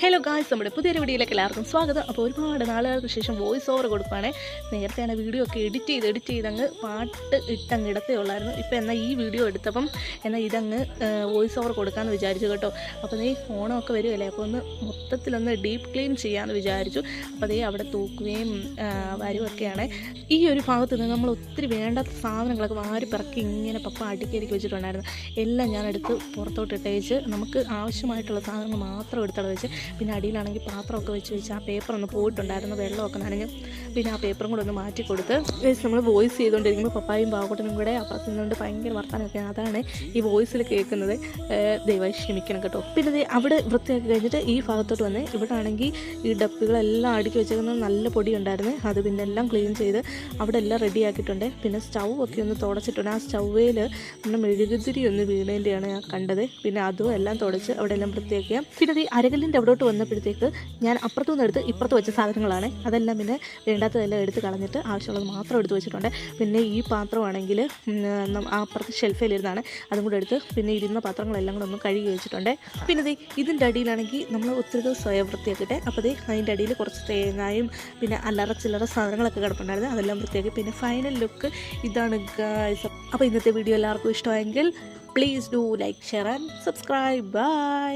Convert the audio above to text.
Hello guys, നമ്മുടെ പുതിയൊരു വീഡിയോയിലേക്ക് എല്ലാവർക്കും സ്വാഗതം. അപ്പോൾ ഒരുപാട് നാളുകൾക്ക് ശേഷം വോയിസ് ഓവർ കൊടുക്കുകയാണ്. നേരത്തെയാണ് വീഡിയോ ഒക്കെ എഡിറ്റ് ചെയ്ത് അങ്ങ് പാട്ട് ഇട്ടങ്ങ് ഇടത്തേ ഉള്ളായിരുന്നു. ഇപ്പോൾ എന്നാൽ ഈ വീഡിയോ എടുത്തപ്പം എന്നാൽ ഇതങ്ങ് വോയിസ് ഓവർ കൊടുക്കാമെന്ന് വിചാരിച്ചു കേട്ടോ. അപ്പോൾ ഈ ഫോണൊക്കെ വരുമല്ലേ, അപ്പോൾ ഒന്ന് മൊത്തത്തിലൊന്ന് ഡീപ്പ് ക്ലീൻ ചെയ്യാമെന്ന് വിചാരിച്ചു. അപ്പോൾ അവിടെ തൂക്കുകയും വരുമൊക്കെയാണ്. ഈ ഒരു ഭാഗത്ത് നിന്ന് നമ്മൾ ഒത്തിരി വേണ്ടാത്ത സാധനങ്ങളൊക്കെ വാരി പിറക്കി ഇങ്ങനെ പപ്പ അടുക്കി വെച്ചിട്ടുണ്ടായിരുന്നു. എല്ലാം ഞാനെടുത്ത് പുറത്തോട്ട് ഇട്ടേച്ച് നമുക്ക് ആവശ്യമായിട്ടുള്ള സാധനങ്ങൾ മാത്രം എടുത്തവിടെ വെച്ച്, പിന്നെ അടിയിലാണെങ്കിൽ പാത്രമൊക്കെ വെച്ച് ആ പേപ്പർ ഒന്ന് പോയിട്ടുണ്ടായിരുന്നു, വെള്ളമൊക്കെ നനഞ്ഞു. പിന്നെ ആ പേപ്പറും കൂടെ ഒന്ന് മാറ്റി കൊടുത്ത് നമ്മൾ വോയിസ് ചെയ്തുകൊണ്ടിരിക്കുമ്പോൾ പപ്പായും പാവക്കോട്ടനും കൂടെ അപ്പുറത്ത് നിന്നുകൊണ്ട് ഭയങ്കര വർത്താനമൊക്കെ. അതാണ് ഈ വോയിസിൽ കേൾക്കുന്നത്. ദയവായി ക്ഷമിക്കണം കേട്ടോ. പിന്നെ അവിടെ വൃത്തിയാക്കി കഴിഞ്ഞിട്ട് ഈ ഭാഗത്തോട്ട് വന്ന് ഇവിടെ ആണെങ്കിൽ ഈ ഡപ്പികളെല്ലാം അടുക്കി വെച്ചേക്കുന്നത് നല്ല പൊടി ഉണ്ടായിരുന്നു. അത് പിന്നെ എല്ലാം ക്ലീൻ ചെയ്ത് അവിടെ എല്ലാം റെഡിയാക്കിയിട്ടുണ്ട്. പിന്നെ സ്റ്റൗ ഒക്കെ ഒന്ന് തുടച്ചിട്ടുണ്ട്. ആ സ്റ്റൗവേൽ നമ്മുടെ മെഴുകുതിരി ഒന്ന് വീണേൻ്റെയാണ് ഞാൻ കണ്ടത്. പിന്നെ അതും എല്ലാം തുടച്ച് അവിടെ എല്ലാം വൃത്തിയാക്കിയ. പിന്നെ ഈ അരകല്ലിൻ്റെ അവിടോട്ട് വന്നപ്പോഴത്തേക്ക് ഞാൻ അപ്പുറത്തുനിന്ന് എടുത്ത് ഇപ്പുറത്ത് വെച്ച സാധനങ്ങളാണ്. അതെല്ലാം പിന്നെ വേണ്ടാത്തതെല്ലാം എടുത്ത് കളഞ്ഞിട്ട് ആവശ്യമുള്ളത് മാത്രം എടുത്ത് വെച്ചിട്ടുണ്ട്. പിന്നെ ഈ പാത്രമാണെങ്കിൽ അപ്പുറത്ത് ഷെൽഫിലിരുന്നാണ്, അതും കൂടെ എടുത്ത് പിന്നെ ഇരുന്ന പാത്രങ്ങളെല്ലാം കൂടെ ഒന്ന് കഴുകി വെച്ചിട്ടുണ്ട്. പിന്നെ ഇതിൻ്റെ അടിയിലാണെങ്കിൽ നമ്മൾ ഒത്തിരി ദിവസം വൃത്തിയാക്കിയിട്ട് അപ്പോൾ അതിൻ്റെ അടിയിൽ കുറച്ച് തേങ്ങയും പിന്നെ അല്ലറ ചില്ലറ സാധനങ്ങളൊക്കെ കിടപ്പുണ്ടായിരുന്നു. അതെല്ലാം വൃത്തിയാക്കി. പിന്നെ ഫൈനൽ ലുക്ക് ഇതാണ് ഗായ്സ്. അപ്പോൾ ഇന്നത്തെ വീഡിയോ എല്ലാവർക്കും ഇഷ്ടമായെങ്കിൽ please do like, share and subscribe. By.